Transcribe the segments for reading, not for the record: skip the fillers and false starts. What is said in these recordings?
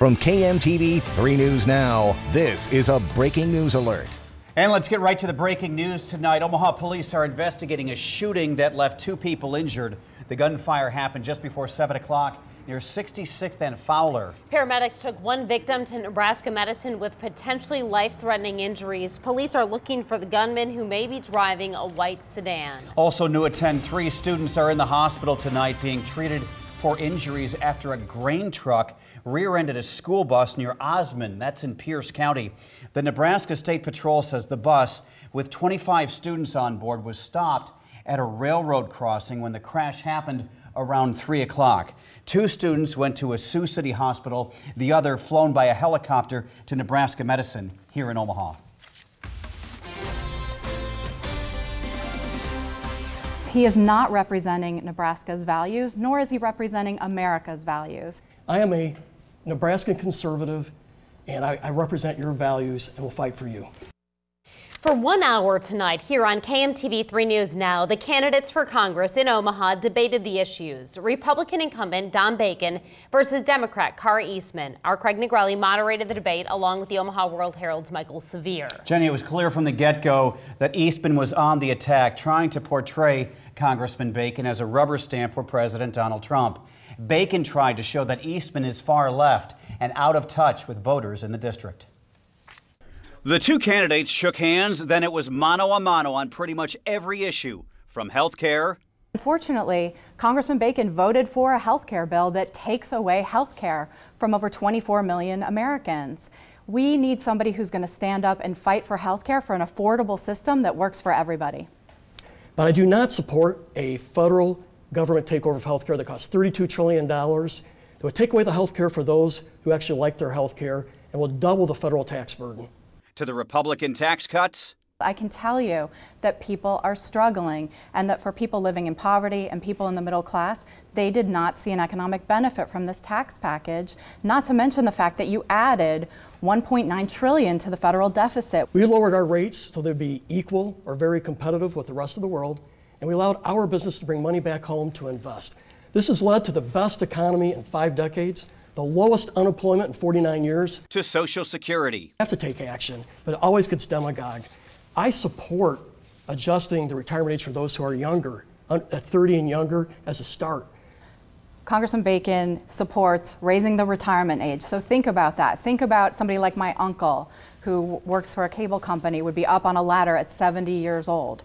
From KMTV 3 News Now, this is a breaking news alert. And let's get right to the breaking news tonight. Omaha police are investigating a shooting that left 2 people injured. The gunfire happened just before 7 o'clock near 66th and Fowler. Paramedics took 1 victim to Nebraska Medicine with potentially life-threatening injuries. Police are looking for the gunman who may be driving a white sedan. Also new at 10, 3 students are in the hospital tonight being treated for injuries after a grain truck rear-ended a school bus near Osmond. That's in Pierce County. The Nebraska State Patrol says the bus with 25 students on board was stopped at a railroad crossing when the crash happened around 3 o'clock. 2 students went to a Sioux City hospital, the other flown by a helicopter to Nebraska Medicine here in Omaha. He is not representing Nebraska's values, nor is he representing America's values. I am a Nebraskan conservative, and I represent your values and will fight for you. For 1 hour tonight here on KMTV 3 News Now, the candidates for Congress in Omaha debated the issues. Republican incumbent Don Bacon versus Democrat Kara Eastman. Our Craig Negrelli moderated the debate along with the Omaha World Herald's Michael Sevier. Jenny, it was clear from the get-go that Eastman was on the attack, trying to portray Congressman Bacon as a rubber stamp for President Donald Trump. Bacon tried to show that Eastman is far left and out of touch with voters in the district. The 2 candidates shook hands, then it was mano a mano on pretty much every issue, from health care. Unfortunately, Congressman Bacon voted for a health care bill that takes away health care from over 24 million Americans. We need somebody who's going to stand up and fight for health care, for an affordable system that works for everybody. But I do not support a federal government takeover of health care that costs $32 trillion, that would take away the health care for those who actually like their health care and will double the federal tax burden. To the Republican tax cuts. I can tell you that people are struggling, and that for people living in poverty and people in the middle class, they did not see an economic benefit from this tax package, not to mention the fact that you added $1.9 trillion to the federal deficit. We lowered our rates so they'd be equal or very competitive with the rest of the world, and we allowed our business to bring money back home to invest. This has led to the best economy in 5 decades, the lowest unemployment in 49 years. To Social Security. We have to take action, but it always gets demagogued. I support adjusting the retirement age for those who are younger, at 30 and younger, as a start. Congressman Bacon supports raising the retirement age. So think about that. Think about somebody like my uncle, who works for a cable company, would be up on a ladder at 70 years old.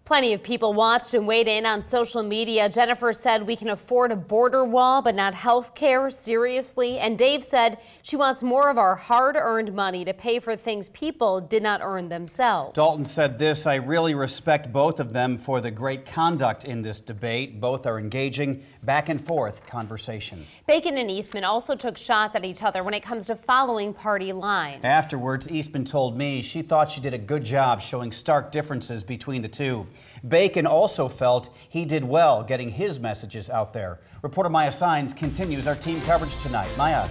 Plenty of people watched and weighed in on social media. Jennifer said we can afford a border wall, but not health care, seriously. And Dave said she wants more of our hard-earned money to pay for things people did not earn themselves. Dalton said this: I really respect both of them for the great conduct in this debate. Both are engaging back and forth conversation. Bacon and Eastman also took shots at each other when it comes to following party lines. Afterwards, Eastman told me she thought she did a good job showing stark differences between the two. Bacon also felt he did well getting his messages out there. Reporter Maya Sines continues our team coverage tonight. Maya.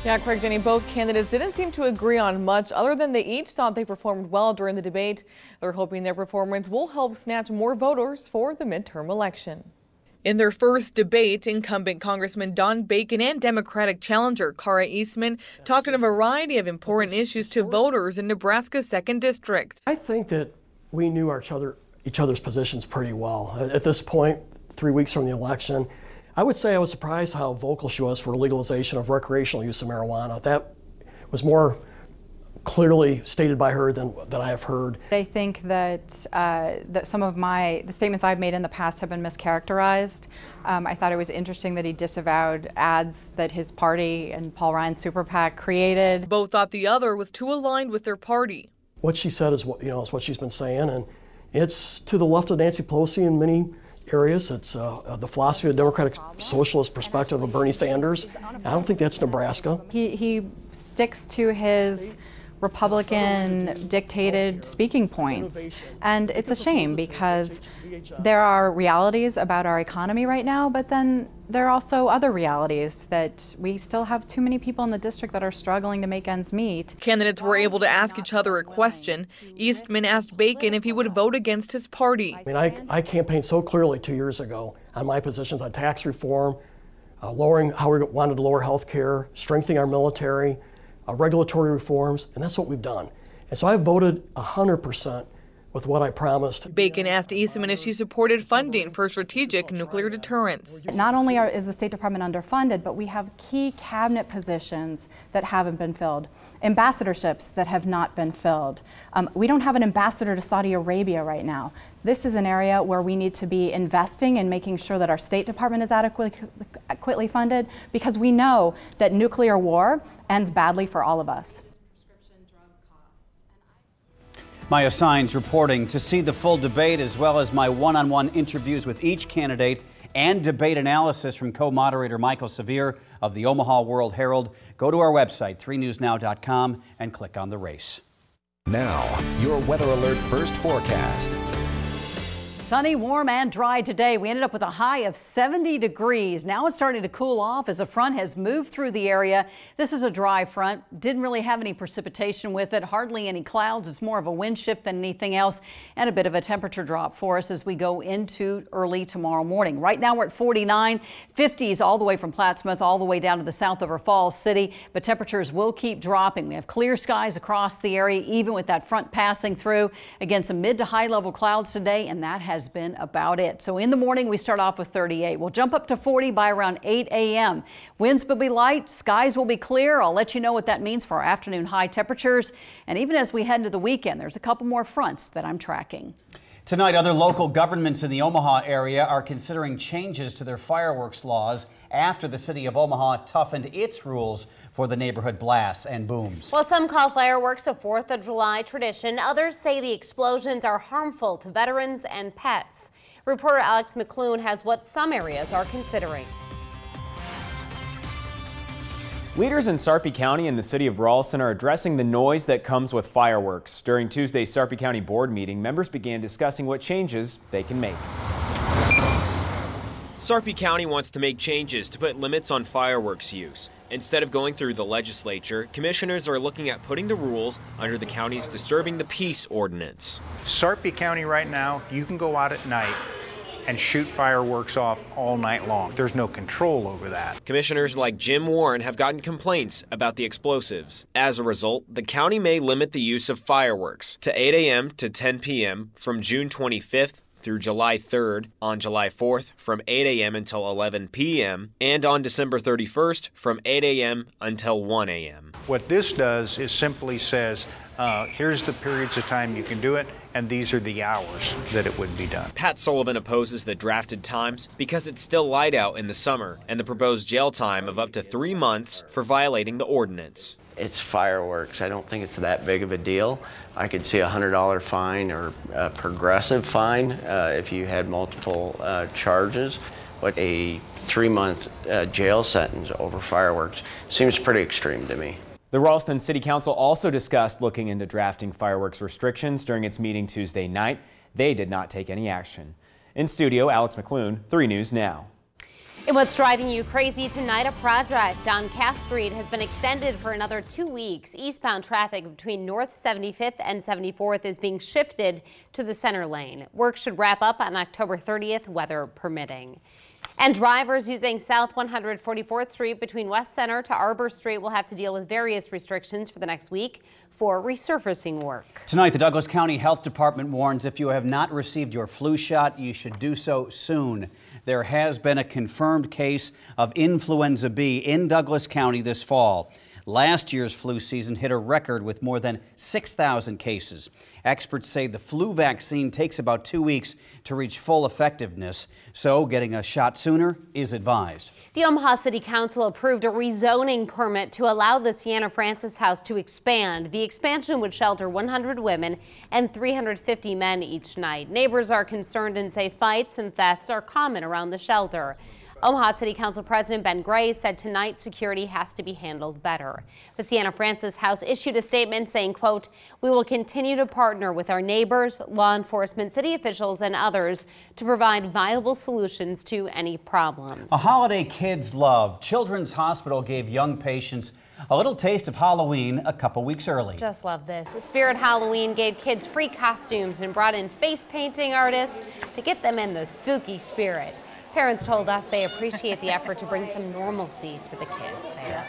Yeah, Craig, Jenny, both candidates didn't seem to agree on much other than they each thought they performed well during the debate. They're hoping their performance will help snatch more voters for the midterm election. In their first debate, incumbent Congressman Don Bacon and Democratic challenger Kara Eastman talked on a variety of important issues to voters in Nebraska's 2nd District. I think that we knew each other's positions pretty well. At this point, 3 weeks from the election, I would say I was surprised how vocal she was for legalization of recreational use of marijuana. That was more clearly stated by her than I have heard. I think that some of the statements I've made in the past have been mischaracterized. I thought it was interesting that he disavowed ads that his party and Paul Ryan's super PAC created. Both thought the other was too aligned with their party. What she said is what she's been saying, and it's to the left of Nancy Pelosi in many areas. It's the philosophy of the Democratic Socialist perspective of Bernie Sanders. I don't think that's Nebraska. He sticks to his Republican dictated speaking points. And it's a shame because there are realities about our economy right now, but then there are also other realities that we still have too many people in the district that are struggling to make ends meet. Candidates were able to ask each other a question. Eastman asked Bacon if he would vote against his party. I campaigned so clearly 2 years ago on my positions on tax reform, lowering how we wanted to lower health care, strengthening our military, regulatory reforms, and that's what we've done. And so I voted 100% with what I promised. Bacon asked Eastman if she supported funding for strategic nuclear deterrence. Not only is the State Department underfunded, but we have key cabinet positions that haven't been filled, ambassadorships that have not been filled. We don't have an ambassador to Saudi Arabia right now. This is an area where we need to be investing and making sure that our State Department is adequately funded, because we know that nuclear war ends badly for all of us. Maya Signs reporting. To see the full debate as well as my one-on-one interviews with each candidate and debate analysis from co-moderator Michael Severe of the Omaha World Herald, go to our website, 3newsnow.com, and click on the race. Now, your Weather Alert First Forecast. Sunny, warm and dry today. We ended up with a high of 70 degrees. Now it's starting to cool off as a front has moved through the area. This is a dry front. Didn't really have any precipitation with it. Hardly any clouds. It's more of a wind shift than anything else, and a bit of a temperature drop for us as we go into early tomorrow morning. Right now we're at 49, 50s all the way from Plattsmouth all the way down to the south over Falls City, but temperatures will keep dropping. We have clear skies across the area, even with that front passing through. Again, some mid to high level clouds today, and that has been about it. So in the morning we start off with 38. We'll jump up to 40 by around 8 a.m. Winds will be light, skies will be clear. I'll let you know what that means for our afternoon high temperatures. And even as we head into the weekend, there's a couple more fronts that I'm tracking. Tonight, other local governments in the Omaha area are considering changes to their fireworks laws after the city of Omaha toughened its rules for the neighborhood blasts and booms. Well, some call fireworks a 4th of July tradition. Others say the explosions are harmful to veterans and pets. Reporter Alex McClune has what some areas are considering. Leaders in Sarpy County and the city of Ralston are addressing the noise that comes with fireworks. During Tuesday's Sarpy County board meeting, members began discussing what changes they can make. Sarpy County wants to make changes to put limits on fireworks use. Instead of going through the legislature, commissioners are looking at putting the rules under the county's Disturbing the Peace ordinance. Sarpy County right now, you can go out at night and shoot fireworks off all night long. There's no control over that. Commissioners like Jim Warren have gotten complaints about the explosives. As a result, the county may limit the use of fireworks to 8 a.m. to 10 p.m. from June 25th through July 3rd, on July 4th from 8 a.m. until 11 p.m., and on December 31st from 8 a.m. until 1 a.m. What this does is simply says, here's the periods of time you can do it, and these are the hours that it would be done. Pat Sullivan opposes the drafted times because it's still light out in the summer, and the proposed jail time of up to 3 months for violating the ordinance. It's fireworks. I don't think it's that big of a deal. I could see a $100 fine or a progressive fine if you had multiple charges. But a 3-month jail sentence over fireworks seems pretty extreme to me. The Ralston City Council also discussed looking into drafting fireworks restrictions during its meeting Tuesday night. They did not take any action. In studio, Alex McClune, 3 News Now. And what's driving you crazy tonight, a project on Cass Street has been extended for another 2 weeks. Eastbound traffic between North 75th and 74th is being shifted to the center lane. Work should wrap up on October 30th, weather permitting. And drivers using South 144th Street between West Center to Arbor Street will have to deal with various restrictions for the next week for resurfacing work. Tonight, the Douglas County Health Department warns if you have not received your flu shot, you should do so soon. There has been a confirmed case of influenza B in Douglas County this fall. Last year's flu season hit a record with more than 6,000 cases. Experts say the flu vaccine takes about 2 weeks to reach full effectiveness, so getting a shot sooner is advised. The Omaha City Council approved a rezoning permit to allow the Sienna Francis House to expand. The expansion would shelter 100 women and 350 men each night. Neighbors are concerned and say fights and thefts are common around the shelter. Omaha City Council President Ben Gray said tonight security has to be handled better. The Sienna Francis House issued a statement saying, quote, "We will continue to partner with our neighbors, law enforcement, city officials, and others to provide viable solutions to any problems." A holiday kids love. Children's Hospital gave young patients a little taste of Halloween a couple weeks early. Just love this. Spirit Halloween gave kids free costumes and brought in face painting artists to get them in the spooky spirit. Parents told us they appreciate the effort to bring some normalcy to the kids there.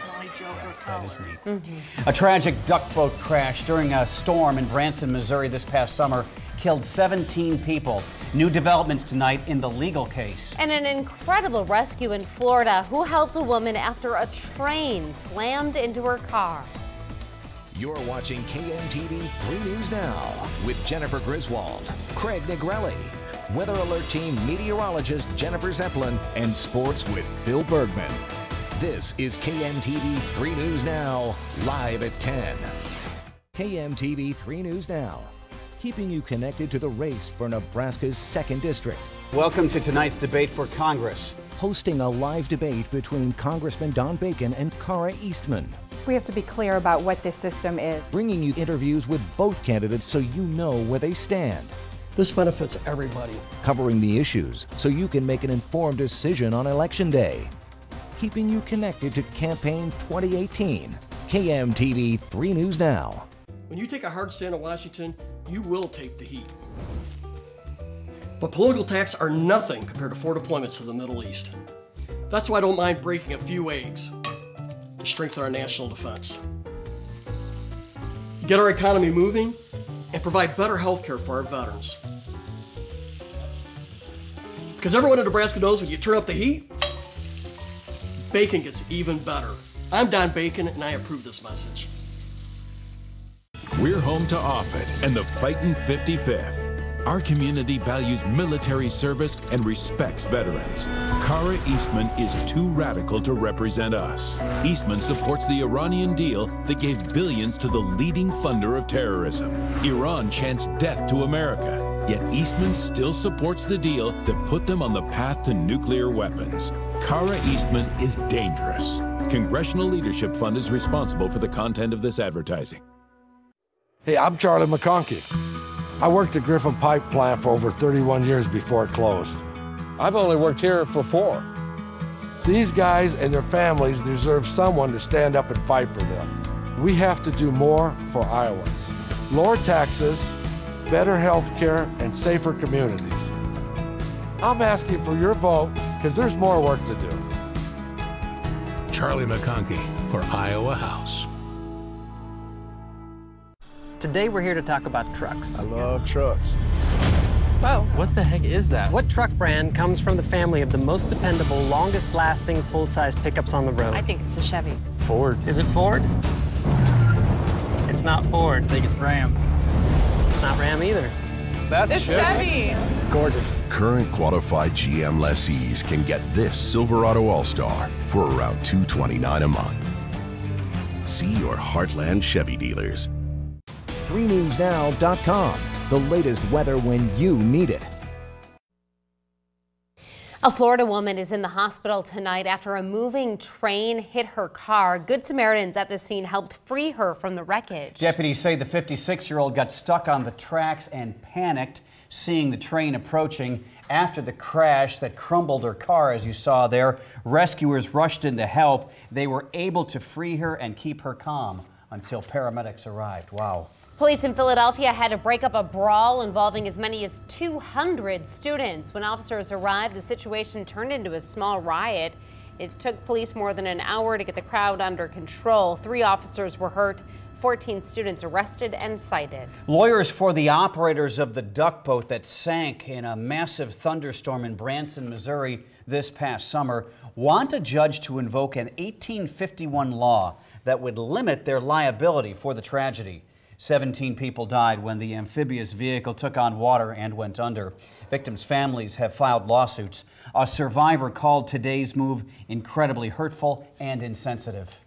That is neat. A tragic duck boat crash during a storm in Branson, Missouri this past summer killed 17 people. New developments tonight in the legal case. And an incredible rescue in Florida. Who helped a woman after a train slammed into her car? You're watching KMTV 3 News Now with Jennifer Griswold, Craig Negrelli, Weather Alert Team meteorologist Jennifer Zeppelin, and sports with Bill Bergman. This is KMTV 3 News Now, live at 10. KMTV 3 News Now, keeping you connected to the race for Nebraska's 2nd District. Welcome to tonight's debate for Congress. Hosting a live debate between Congressman Don Bacon and Cara Eastman. We have to be clear about what this system is. Bringing you interviews with both candidates so you know where they stand. This benefits everybody. Covering the issues so you can make an informed decision on Election Day. Keeping you connected to Campaign 2018. KMTV 3 News Now. When you take a hard stand in Washington, you will take the heat. But political attacks are nothing compared to 4 deployments to the Middle East. That's why I don't mind breaking a few eggs to strengthen our national defense. Get our economy moving and provide better health care for our veterans. Because everyone in Nebraska knows when you turn up the heat, bacon gets even better. I'm Don Bacon and I approve this message. We're home to Offutt and the Fightin' 55th. Our community values military service and respects veterans. Cara Eastman is too radical to represent us. Eastman supports the Iranian deal that gave billions to the leading funder of terrorism. Iran chants death to America, yet Eastman still supports the deal that put them on the path to nuclear weapons. Cara Eastman is dangerous. Congressional Leadership Fund is responsible for the content of this advertising. Hey, I'm Charlie McConkey. I worked at Griffin Pipe Plant for over 31 years before it closed. I've only worked here for 4. These guys and their families deserve someone to stand up and fight for them. We have to do more for Iowans. Lower taxes, better health care, and safer communities. I'm asking for your vote because there's more work to do. Charlie McConkey for Iowa House. Today we're here to talk about trucks. I love trucks. Whoa, what the heck is that? What truck brand comes from the family of the most dependable, longest-lasting full-size pickups on the road? I think it's the Chevy. Ford. Is it Ford? It's not Ford. I think it's Ram. It's not Ram either. It's Chevy. Gorgeous. Current qualified GM lessees can get this Silverado All-Star for around $229 a month. See your Heartland Chevy dealers. 3newsnow.com, the latest weather when you need it. A Florida woman is in the hospital tonight after a moving train hit her car. Good Samaritans at the scene helped free her from the wreckage. Deputies say the 56-year-old got stuck on the tracks and panicked, seeing the train approaching. After the crash that crumbled her car, as you saw there, rescuers rushed in to help. They were able to free her and keep her calm until paramedics arrived. Wow. Police in Philadelphia had to break up a brawl involving as many as 200 students. When officers arrived, the situation turned into a small riot. It took police more than an hour to get the crowd under control. 3 officers were hurt, 14 students arrested and cited. Lawyers for the operators of the duck boat that sank in a massive thunderstorm in Branson, Missouri this past summer want a judge to invoke an 1851 law that would limit their liability for the tragedy. 17 people died when the amphibious vehicle took on water and went under. Victims' families have filed lawsuits. A survivor called today's move incredibly hurtful and insensitive.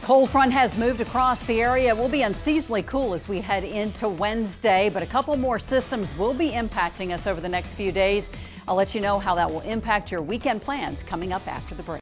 Cold front has moved across the area. We'll be unseasonably cool as we head into Wednesday, but a couple more systems will be impacting us over the next few days. I'll let you know how that will impact your weekend plans coming up after the break.